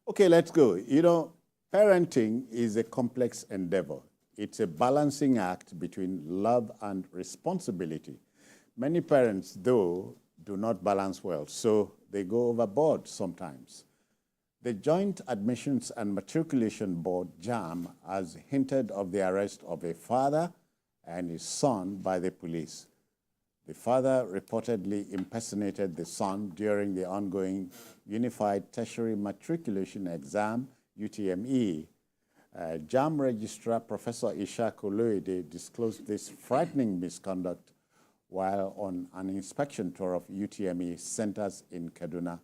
Okay, let's go. You know, parenting is a complex endeavor. It's a balancing act between love and responsibility. Many parents, though, do not balance well, so they go overboard sometimes. The Joint Admissions and Matriculation Board, JAMB, has hinted of the arrest of a father and his son by the police. The father reportedly impersonated the son during the ongoing Unified Tertiary Matriculation Exam, UTME. JAMB Registrar Professor Ishak Oloyede disclosed this frightening misconduct while on an inspection tour of UTME centers in Kaduna.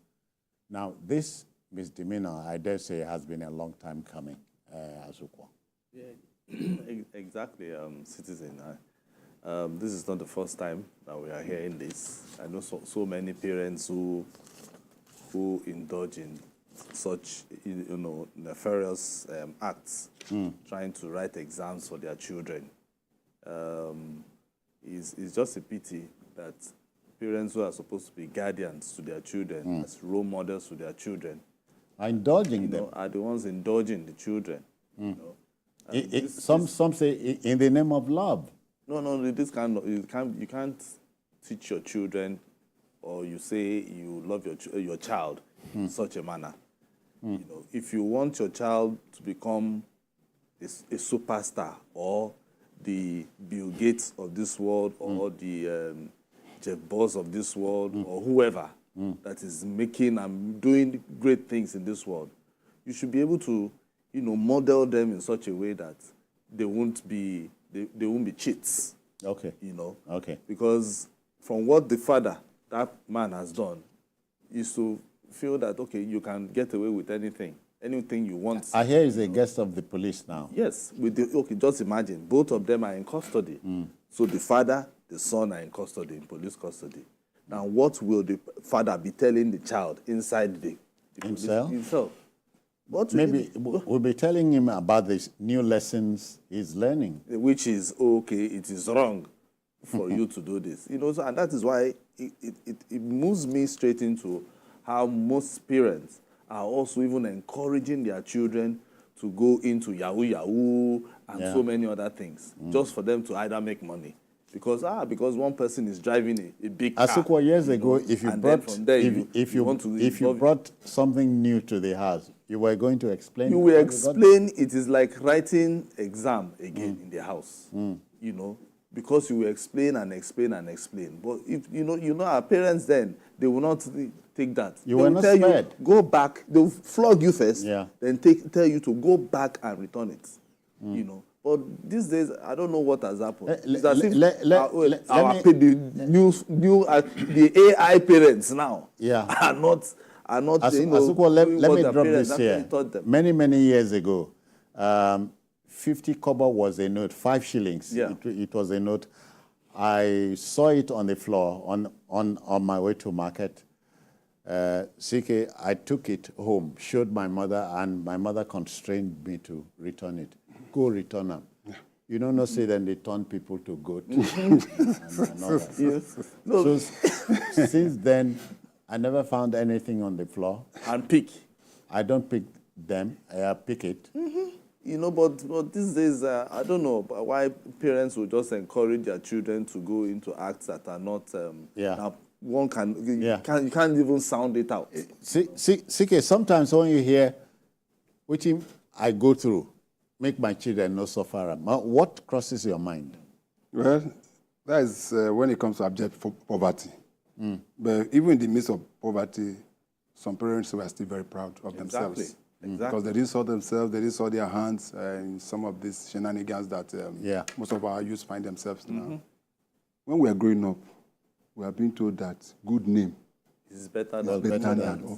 Now, this misdemeanor, I dare say, has been a long time coming, Azukwa. Yeah, exactly, citizen. This is not the first time that we are hearing this. I know so many parents who indulge in such, nefarious acts, trying to write exams for their children. It's just a pity that parents who are supposed to be guardians to their children, as role models to their children, are indulging them. Are the ones indulging the children. Some say in the name of love. No, this kind of you can't teach your children, or you say you love your child in such a manner. You know, if you want your child to become a superstar, or the Bill Gates of this world, or the Jeff Bezos of this world, or whoever that is making and doing great things in this world, you should be able to, model them in such a way that they won't be cheats. Okay. Okay. Because from what the father, that man, has done, is to feel that, okay, you can get away with anything you want. I hear he's a guest of the police now. Yes. Okay, just imagine, both of them are in custody. So the father, the son are in custody, in police custody. Now, what will the father be telling the child inside the himself? Maybe we'll be telling him about these new lessons he's learning. Which is, okay, it is wrong for you to do this. So, and that is why it moves me straight into how most parents are also even encouraging their children to go into Yahoo and so many other things, just for them to either make money. Because one person is driving a big car. Asukwa, years ago, if you brought something new to the house, you were going to explain. You will explain. It is like writing exam again in the house. Because you will explain and explain and explain. But if our parents, then they will not take that. You were not spared. Go back. They'll flog you first. Yeah. Then tell you to go back and return it. But these days, I don't know what has happened. The AI parents now are not. Asukwa, let me drop this here. Many years ago, 50 kobo was a note, 5 shillings. Yeah. It was a note. I saw it on the floor on my way to market. CK, I took it home, showed my mother, and my mother constrained me to return it. Go return them. You don't know, say then they turn people to goat. and all that. Yes. So since then, I never found anything on the floor. And pick. I don't pick them. I pick it. But these days, I don't know why parents will just encourage their children to go into acts that are not. Now one you can't even sound it out. CK, sometimes when you hear, which I go through, make my children no suffer. What crosses your mind? Well, that is when it comes to abject poverty. But even in the midst of poverty, some parents were still very proud of themselves. Exactly. Because they didn't saw themselves, they didn't saw their hands in some of these shenanigans that most of our youth find themselves now. When we are growing up, we are being told that good name is better than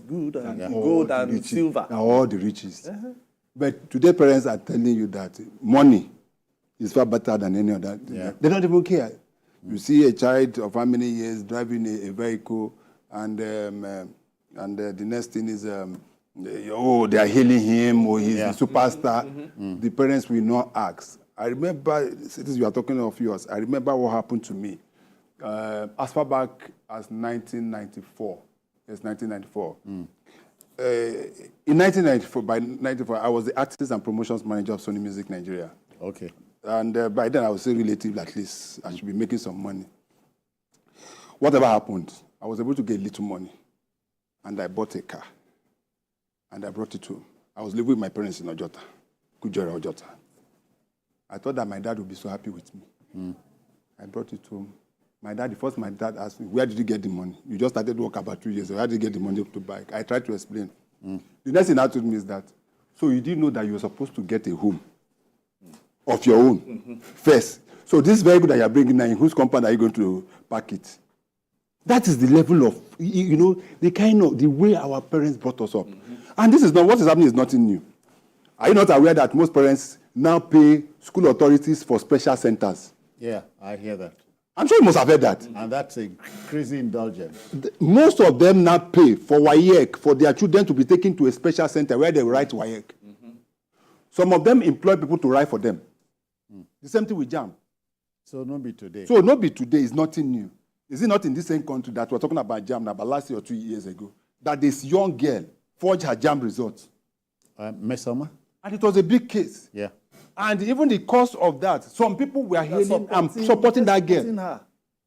gold and silver. And all the riches. But today parents are telling you that money is far better than any other. They don't even care. You see a child of how many years driving a vehicle, and the next thing is, they are hailing him, or he's a superstar. The parents will not ask. I remember, since you are talking of yours, I remember what happened to me. As far back as 1994. Yes, 1994. in 1994, by 1994, I was the artist and promotions manager of Sony Music Nigeria. Okay. And by then, I was still relative, at least I should be making some money. Whatever happened, I was able to get little money. And I bought a car. And I brought it home. I was living with my parents in Ojota, Kujore Ojota. I thought that my dad would be so happy with me. I brought it home. My dad asked me, where did you get the money? You just started work about 2 years ago. How did you get the money to buy? I tried to explain. The next thing I told me is that, so you didn't know that you were supposed to get a home of your own first. So this vehicle that you're bringing now, in whose compound are you going to park it? That is the level of, the way our parents brought us up. And this is not, what is happening is nothing new. Are you not aware that most parents now pay school authorities for special centers? Yeah, I hear that. I'm sure you must have heard that. And that's a crazy indulgence. Most of them now pay for WAEC, for their children to be taken to a special center where they write WAEC. Some of them employ people to write for them. The same thing with JAMB. So not be today. So not be today is nothing new. Is it not in this same country that we're talking about JAMB about last year or 2 years ago, that this young girl forged her JAMB results? Mesoma? And it was a big case. Yeah. And even the cost of that, some people were hailing and supporting that girl. Her.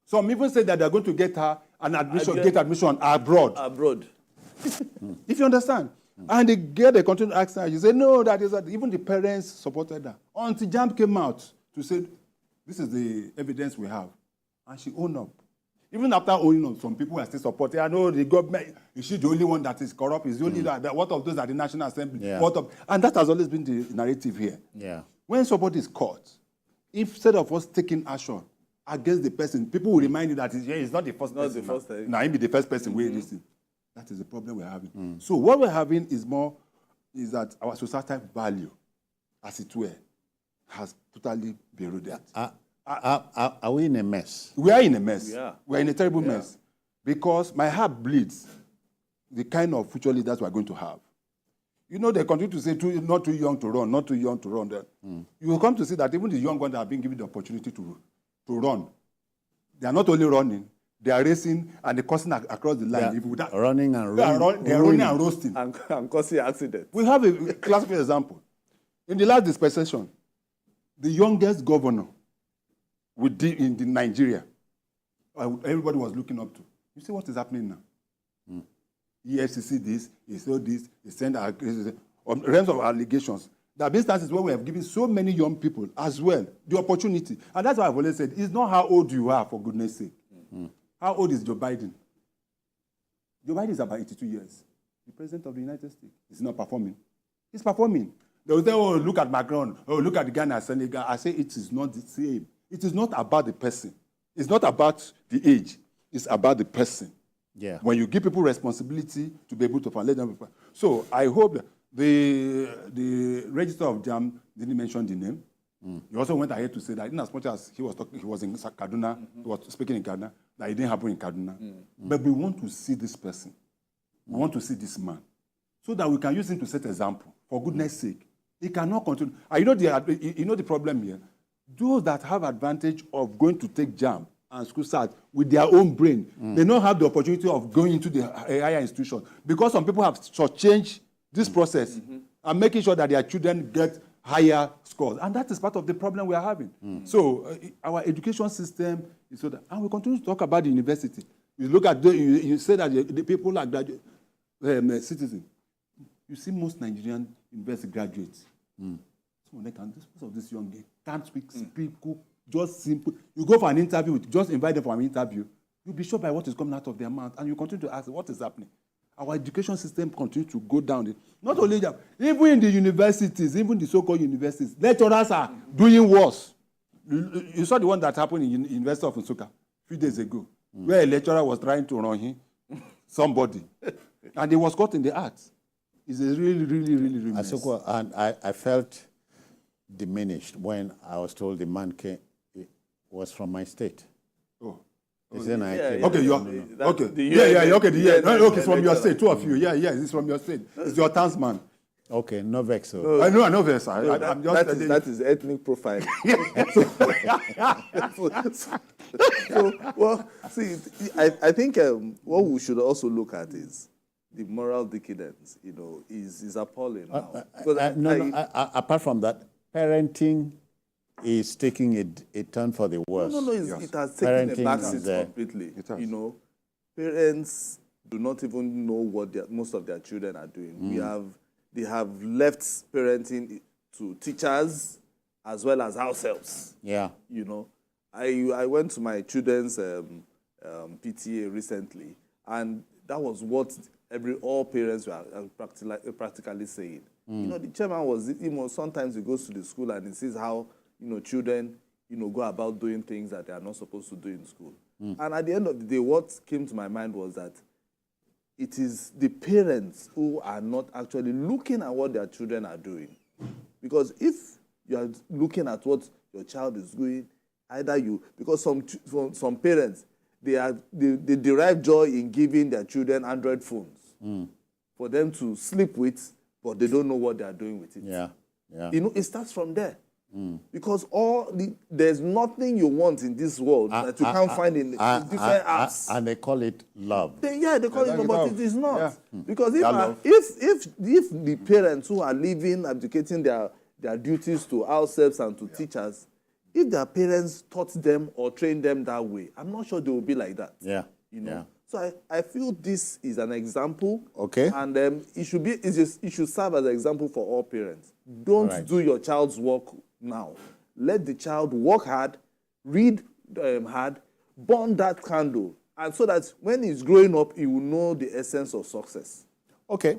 Some even said that they're going to get her an admission, get admission abroad. Abroad. If you understand. And the girl, they continued asking her, you say, no, that is that. Even the parents supported her. Until JAMB came out to say, this is the evidence we have. And she owned up. Even after owning up, some people are still supporting. I know the government, is she the only one that is corrupt? Is the only that what of those at the National Assembly? Yeah. What of, and that has always been the narrative here. Yeah. When somebody is caught, instead of us taking action against the person, people will remind you that it's not the first person. The first time. Now, he be the first person where this thing. That is the problem we're having. So what we're having is that our societal value, as it were, has totally been eroded. Are we in a mess? We are in a mess. Yeah. We're in a terrible mess. Because my heart bleeds the kind of future leaders we're going to have. You know, they continue to say, not too young to run, not too young to run. You will come to see that even the young ones that have been given the opportunity to run, they are not only running, they are racing and they're crossing across the line. Running and they are running and roasting. And causing accidents. We have a classic example. In the last dispensation, the youngest governor in Nigeria, everybody was looking up to. You see what is happening now? EFCC this, he saw this, he sent realms of allegations. There have been instances where we have given so many young people as well the opportunity. And that's why I've always said, it's not how old you are, for goodness sake. How old is Joe Biden? Joe Biden is about 82 years. The president of the United States is not performing. He's performing. They will say, oh, look at Macron. Oh, look at Ghana, Senegal. I say it is not the same. It is not about the person. It's not about the age. It's about the person. Yeah. When you give people responsibility to be able to let them. So I hope that the registrar of JAMB didn't mention the name. He also went ahead to say that in as much as he was in Kaduna, he was speaking in Kaduna, that it didn't happen in Kaduna. But we want to see this person. We want to see this man. So that we can use him to set example. For goodness sake. He cannot continue. You know the problem here? Those that have advantage of going to take JAMB and school start with their own brain, they don't have the opportunity of going into the higher institution. Because some people have shortchanged this process and making sure that their children get higher scores. And that is part of the problem we are having. So our education system is so that, and we continue to talk about the university. You look at, you say that the people are graduate citizens. You see most Nigerian university graduates. So they can, most of this young girl can't speak, cook, just simple. You go for an interview, just invite them for an interview. You'll be shocked by what is coming out of their mouth, and you continue to ask, what is happening? Our education system continues to go down. Not only that, even in the universities, even the so-called universities, lecturers are doing worse. You saw the one that happened in University of Nsukka a few days ago, where a lecturer was trying to run him, somebody, and he was caught in the act. It's a really mess. And I felt diminished when I was told the man was from my state. Oh. Okay, okay, from your state, two of you. Yeah, it's from your state. It's your townsman. Okay, no vex. I know vex. I'm just that is ethnic profiling. So, well, see, I think what we should also look at is the moral decadence, is appalling now. Because apart from that, parenting is taking a turn for the worse. No, it has taken a backseat completely. It has. Parents do not even know what most of their children are doing. They have left parenting to teachers as well as ourselves. Yeah. I went to my children's PTA recently, and that was what all parents were practically saying. The chairman was, sometimes he goes to the school and he sees how, children, go about doing things that they are not supposed to do in school. And at the end of the day, what came to my mind was that it is the parents who are not actually looking at what their children are doing. Because if you are looking at what your child is doing, because some parents, they derive joy in giving their children Android phones for them to sleep with, but they don't know what they are doing with it. Yeah. It starts from there. Because there's nothing you want in this world that you can't find in different apps. And they call it love. They call it love, but it is not. Yeah. Because if the parents who are living, abdicating their duties to ourselves and to teachers, if their parents taught them or trained them that way, I'm not sure they will be like that. Yeah. So I feel this is an example. Okay. And it should serve as an example for all parents. Don't do your child's work now. Let the child work hard, read hard, burn that candle, and so that when he's growing up, he will know the essence of success. Okay.